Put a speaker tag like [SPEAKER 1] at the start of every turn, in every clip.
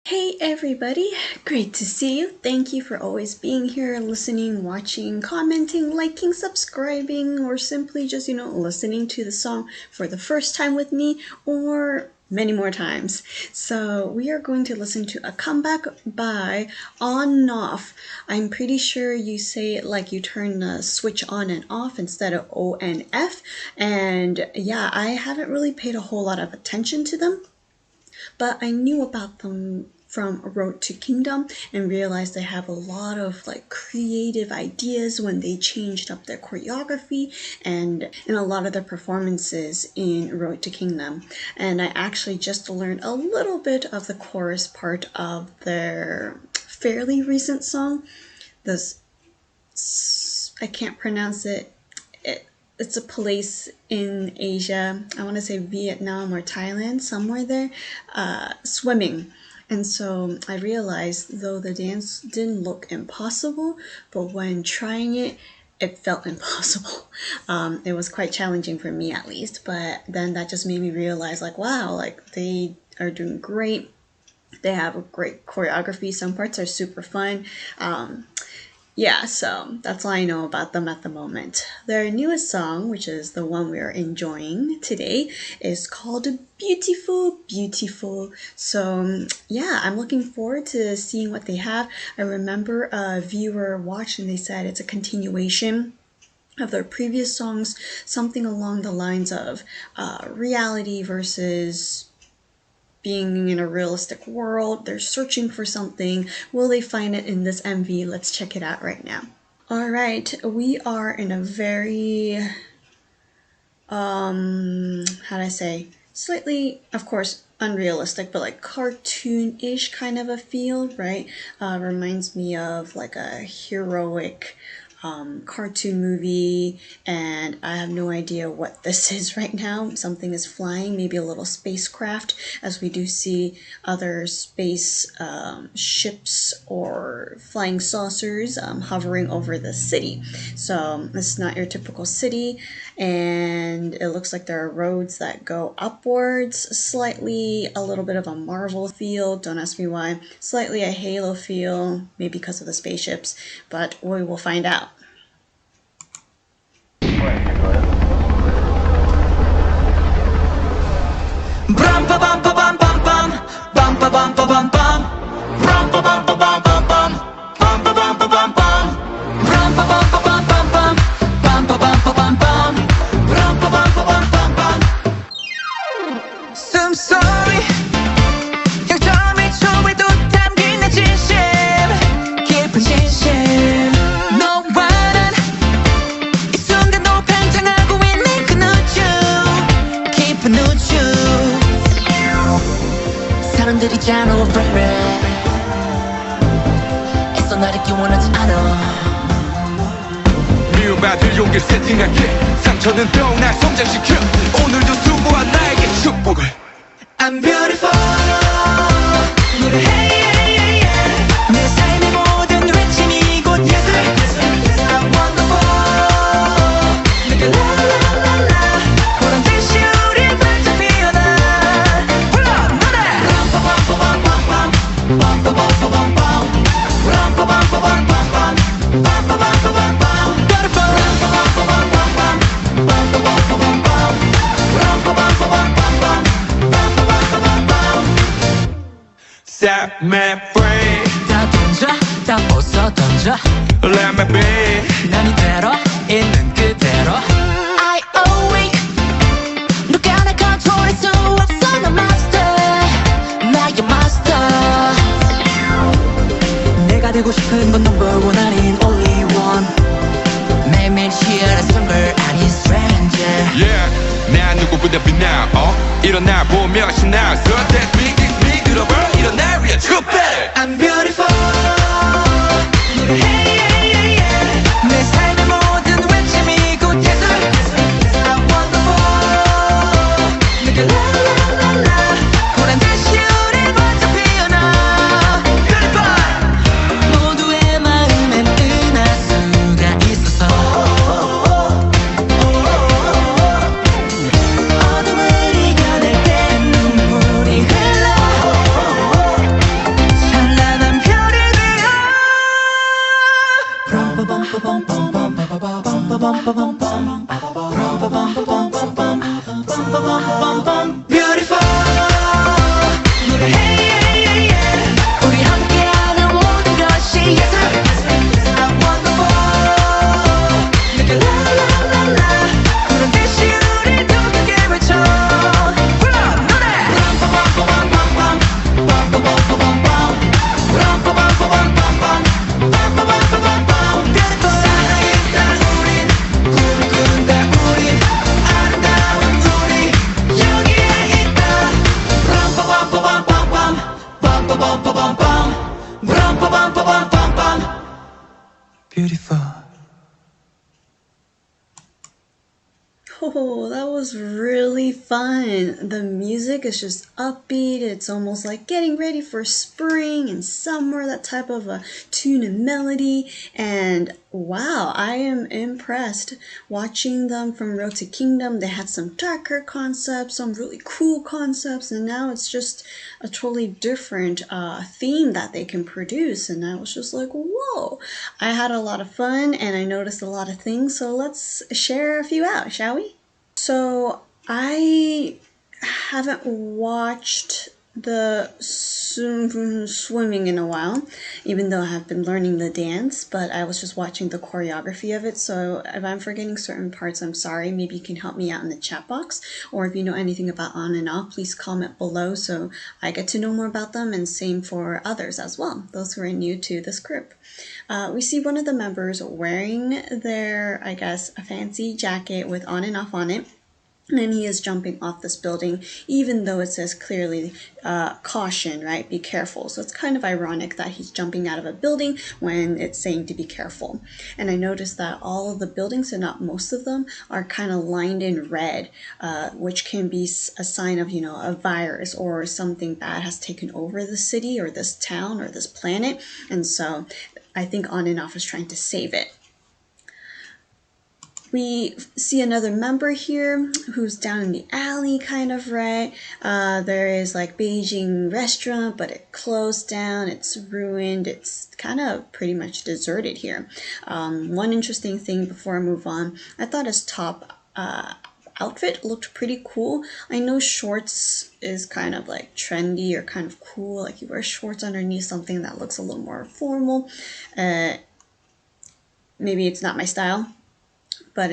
[SPEAKER 1] Hey everybody, great to see you. Thank you for always being here, listening, watching, commenting, liking, subscribing, or simply just, listening to the song for the first time with me or many more times. So we are going to listen to a comeback by ONF. I'm pretty sure you say it like you turn the switch on and off instead of ONF. And yeah, I haven't really paid a whole lot of attention to them, but I knew about them from Road to Kingdom and realized they have a lot of creative ideas when they changed up their choreography and in a lot of their performances in Road to Kingdom. And I actually just learned a little bit of the chorus part of their fairly recent song. I can't pronounce it. It's a place in Asia, I want to say Vietnam or Thailand, somewhere there, swimming. And so I realized, though the dance didn't look impossible, but when trying it, it felt impossible. It was quite challenging for me at least, but then that just made me realize wow, they are doing great. They have a great choreography. Some parts are super fun. Yeah, so that's all I know about them at the moment. Their newest song, which is the one we are enjoying today, is called Beautiful, Beautiful. So yeah, I'm looking forward to seeing what they have. I remember a viewer watched and they said it's a continuation of their previous songs, something along the lines of reality versus being in a realistic world. They're searching for something. Will they find it in this MV? Let's check it out right now. All right, we are in a very, how do I say, slightly, of course, unrealistic, but cartoon-ish kind of a feel, right? Reminds me of a heroic cartoon movie, and I have no idea what this is right now. Something is flying, maybe a little spacecraft, as we do see other space ships or flying saucers hovering over the city. So this is not your typical city, and it looks like there are roads that go upwards, slightly a little bit of a Marvel feel, don't ask me why, slightly a Halo feel, maybe because of the spaceships, but we will find out.
[SPEAKER 2] 사람들이 잘 know baby 애써 날 잊기 원하지 않아
[SPEAKER 3] 미움받을 용기를 세팅할게 상처는 더욱 날 성장시켜 오늘도 수고한 나에게 축복을 I'm beautiful 노래해 내 삶의 모든 외침이 곧 예술 I'm wonderful 내게 라라라라 보란 듯이 우리 반짝 피어나 Set me free
[SPEAKER 2] 다 던져 다 벗어 던져
[SPEAKER 3] Let me be
[SPEAKER 2] 난 이대로 있는 그대로 I awake 누가 날 컨트롤할 수 없어 나 master 나의 master 내가 되고 싶은 건 number one 아닌 only one 매일매일 희열했던 걸 아닌 stranger
[SPEAKER 3] Yeah 난 누구보다 빛나 일어나 보며 신나 So that me is me 들어봐 일어나 위에 too better I'm beautiful 노래해
[SPEAKER 2] 내 삶의 모든 외침이 곧 예술 I'm wonderful 내게 라라라라 보란 듯이 우리 반짝 피어나 Beautiful 모두의 마음엔 은하수가 있어서 어둠을 이겨낼 땐 눈물이 흘러 Beautiful 노래해 yeah, yeah, yeah. 우리 함께하는 모든 것이 예술 I'm wonderful 내게 la la la la 그런 듯이 우리 또 크게 외쳐 불러 노래 살아있다 우린 꿈을 꾼다 우린 아름다운 우리 여기에 있다 Beautiful
[SPEAKER 1] Oh, that was really fun. The music is just upbeat. It's almost like getting ready for spring and summer, that type of a tune and melody. And wow, I am impressed watching them from Road to Kingdom. They had some darker concepts, some really cool concepts, and now it's just a totally different theme that they can produce. And I was just like, whoa, I had a lot of fun and I noticed a lot of things. So let's share a few out, shall we? So I haven't watched the swimming in a while, even though I have been learning the dance, but I was just watching the choreography of it. So if I'm forgetting certain parts, I'm sorry. Maybe you can help me out in the chat box, or if you know anything about On and Off, please comment below so I get to know more about them, and same for others as well, those who are new to this group. We see one of the members wearing their, I guess, a fancy jacket with On and Off on it. And he is jumping off this building, even though it says clearly caution, right? Be careful. So it's kind of ironic that he's jumping out of a building when it's saying to be careful. And I noticed that all of the buildings, and not most of them, are kind of lined in red, which can be a sign of, a virus or something bad has taken over the city or this town or this planet. And so I think On and Off is trying to save it. We see another member here who's down in the alley, kind of, right? There is like Beijing restaurant, but it closed down, it's ruined, it's kind of pretty much deserted here. One interesting thing before I move on, I thought his top outfit looked pretty cool. I know shorts is kind of like trendy or kind of cool, like you wear shorts underneath something that looks a little more formal. Maybe it's not my style, but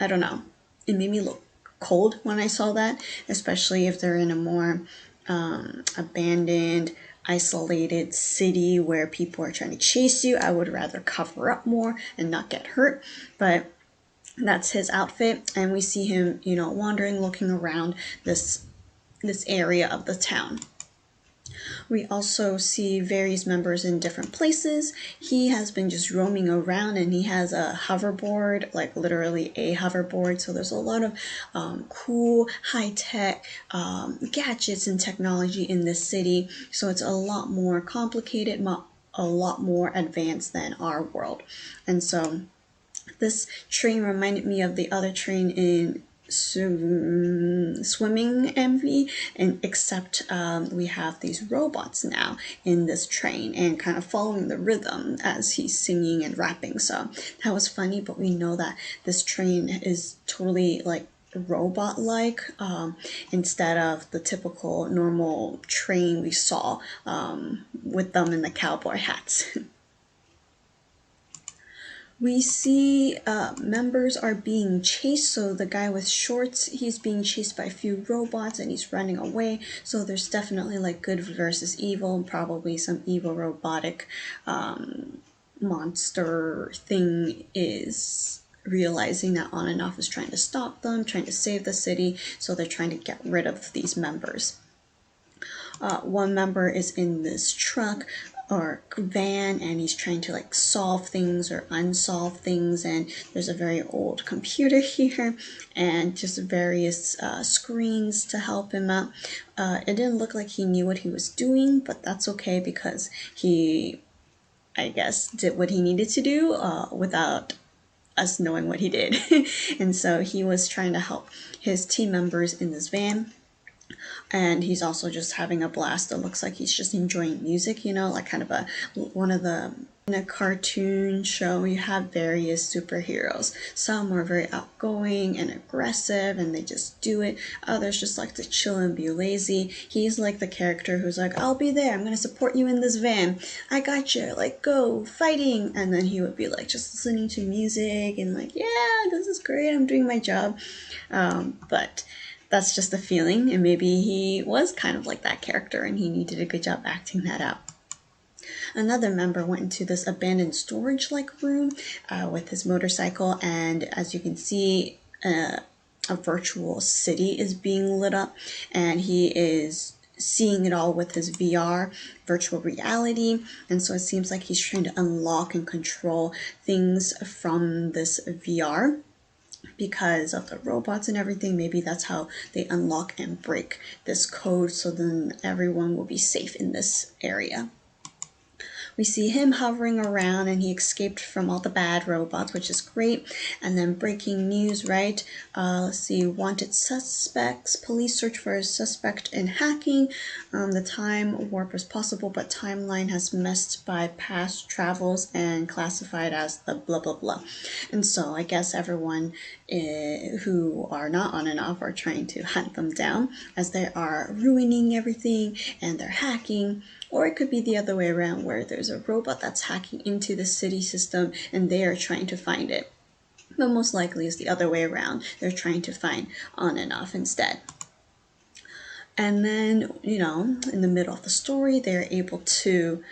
[SPEAKER 1] I don't know, it made me look cold when I saw that, especially if they're in a more abandoned, isolated city where people are trying to chase you. I would rather cover up more and not get hurt, but that's his outfit. And we see him, wandering, looking around this area of the town. We also see various members in different places. He has been just roaming around, and he has a hoverboard, like literally a hoverboard. So there's a lot of cool, high-tech gadgets and technology in this city. So it's a lot more complicated, a lot more advanced than our world. And so this train reminded me of the other train in swimming MV, and except we have these robots now in this train and kind of following the rhythm as he's singing and rapping. So that was funny, but we know that this train is totally like robot-like instead of the typical normal train we saw with them in the cowboy hats. We see members are being chased. So the guy with shorts, he's being chased by a few robots and he's running away. So there's definitely like good versus evil, probably some evil robotic monster thing is realizing that On and Off is trying to stop them, trying to save the city. So they're trying to get rid of these members. One member is in this truck or van, and he's trying to like solve things or unsolve things, and there's a very old computer here and just various screens to help him out. It didn't look like he knew what he was doing, but that's okay because he, I guess, did what he needed to do without us knowing what he did. And so he was trying to help his team members in this van. And he's also just having a blast. It looks like he's just enjoying music, like kind of one of the In a cartoon show, you have various superheroes. Some are very outgoing and aggressive and they just do it. Others just like to chill and be lazy. He's like the character who's like, I'll be there. I'm going to support you in this van. I got you. Like, go, fighting. And then he would be like just listening to music and like, yeah, this is great. I'm doing my job. But that's just a feeling. And maybe he was kind of like that character and he needed a good job acting that out. Another member went into this abandoned storage like room with his motorcycle, and as you can see, a virtual city is being lit up, and he is seeing it all with his VR, virtual reality. And so it seems like he's trying to unlock and control things from this VR because of the robots and everything. Maybe that's how they unlock and break this code, so then everyone will be safe in this area. We see him hovering around and he escaped from all the bad robots, which is great. And then breaking news, right? Let's see, wanted suspects. Police search for a suspect in hacking. The time warp is possible, but timeline has messed by past travels and classified as the blah, blah, blah. And so I guess everyone who are not on and off are trying to hunt them down as they are ruining everything and they're hacking. Or it could be the other way around, where there's a robot that's hacking into the city system and they are trying to find it. But most likely it's the other way around. They're trying to find on and off instead. And then, in the middle of the story, they're able to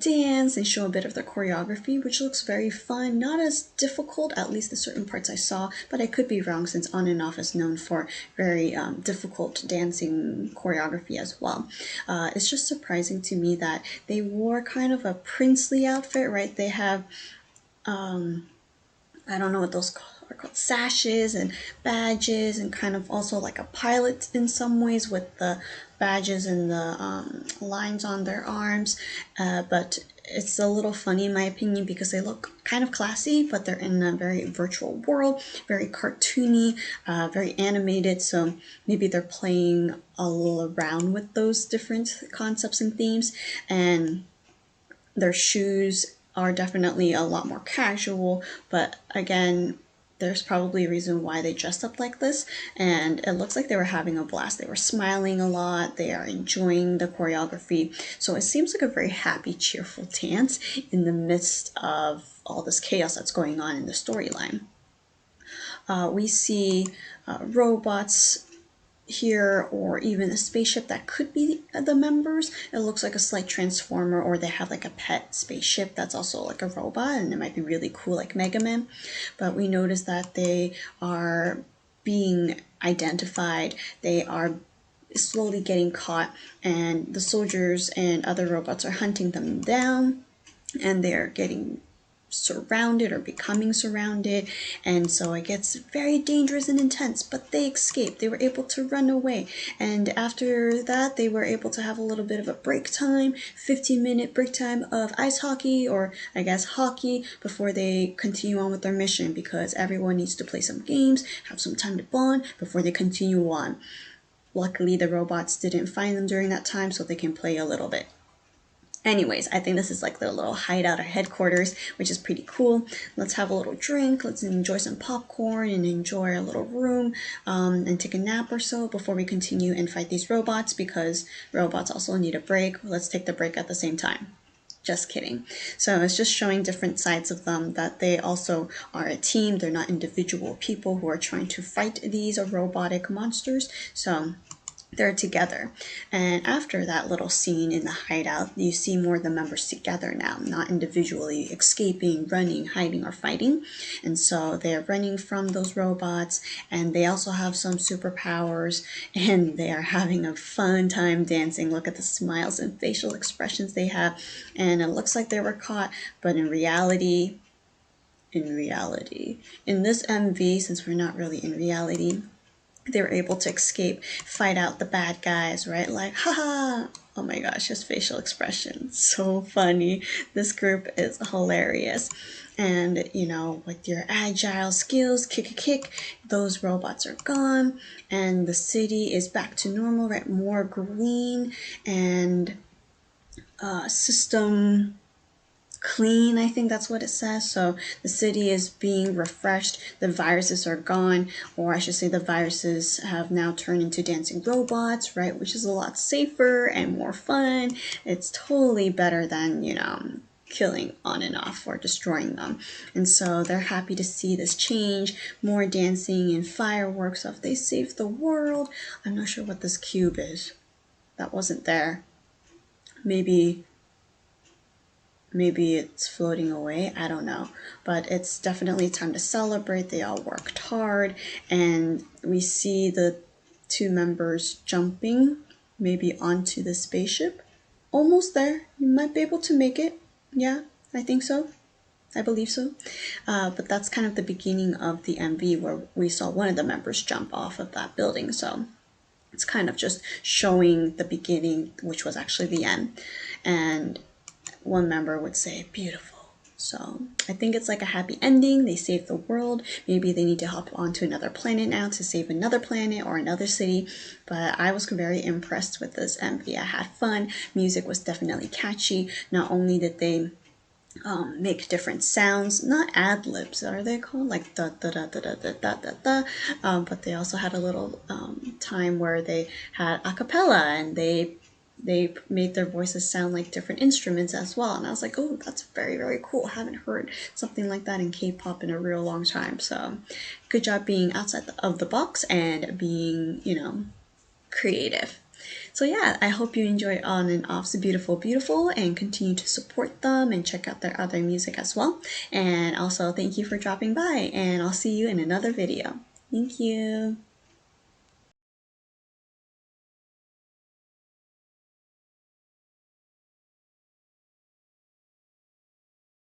[SPEAKER 1] dance and show a bit of the choreography, which looks very fun. Not as difficult, at least the certain parts I saw, but I could be wrong since On and Off is known for very difficult dancing choreography as well. It's just surprising to me that they wore kind of a princely outfit, right? They have, I don't know what those are called, sashes and badges, and kind of also like a pilot in some ways with the badges and the lines on their arms. But it's a little funny in my opinion because they look kind of classy, but they're in a very virtual world, very cartoony, very animated. So maybe they're playing all around with those different concepts and themes. And their shoes are definitely a lot more casual, but again, there's probably a reason why they dressed up like this, and it looks like they were having a blast. They were smiling a lot, they are enjoying the choreography, so it seems like a very happy, cheerful dance in the midst of all this chaos that's going on in the storyline. We see robots here, or even a spaceship that could be the members. It looks like a slight transformer, or they have like a pet spaceship that's also like a robot, and it might be really cool like Mega Man. But we notice that they are being identified, they are slowly getting caught, and the soldiers and other robots are hunting them down, and they're getting surrounded or becoming surrounded, and so it gets very dangerous and intense, but they escaped. They were able to run away, and after that they were able to have a little bit of a break time, 15-minute break time of ice hockey, or I guess hockey, before they continue on with their mission, because everyone needs to play some games, have some time to bond before they continue on. Luckily the robots didn't find them during that time, so they can play a little bit. Anyways, I think this is like their little hideout or headquarters, which is pretty cool. Let's have a little drink, let's enjoy some popcorn and enjoy a little room, and take a nap or so before we continue and fight these robots, because robots also need a break. Let's take the break at the same time. Just kidding. So it's just showing different sides of them, that they also are a team. They're not individual people who are trying to fight these robotic monsters. So they're together. And after that little scene in the hideout, you see more of the members together now, not individually escaping, running, hiding, or fighting. And so they're running from those robots, and they also have some superpowers, and they are having a fun time dancing. Look at the smiles and facial expressions they have, and it looks like they were caught, but in reality, in this MV, since we're not really in reality, they were able to escape, fight out the bad guys, right? Like, haha! Oh my gosh, his facial expression, so funny. This group is hilarious. And, with your agile skills, kick, those robots are gone, and the city is back to normal, right? More green, and system clean, I think that's what it says. So the city is being refreshed, the viruses are gone, or I should say the viruses have now turned into dancing robots, right? Which is a lot safer and more fun. It's totally better than, killing on and off or destroying them. And so they're happy to see this change, more dancing and fireworks. So if they save the world, I'm not sure what this cube is. That wasn't there. Maybe it's floating away, I don't know, but it's definitely time to celebrate. They all worked hard, and we see the two members jumping maybe onto the spaceship. Almost there. You might be able to make it. Yeah, I think so. I believe so. But that's kind of the beginning of the MV where we saw one of the members jump off of that building. So it's kind of just showing the beginning, which was actually the end. And one member would say, beautiful. So I think it's like a happy ending. They saved the world. Maybe they need to hop onto another planet now to save another planet or another city. But I was very impressed with this MV. I had fun. Music was definitely catchy. Not only did they make different sounds, not ad libs, are they called? Like da da da da da da da da da. But they also had a little time where they had a cappella, and they made their voices sound like different instruments as well. And I was like, oh, that's very, very cool. I haven't heard something like that in K-pop in a real long time. So good job being outside of the box and being, creative. So yeah, I hope you enjoy On and Off's Beautiful Beautiful and continue to support them and check out their other music as well. And also thank you for dropping by, and I'll see you in another video. Thank you.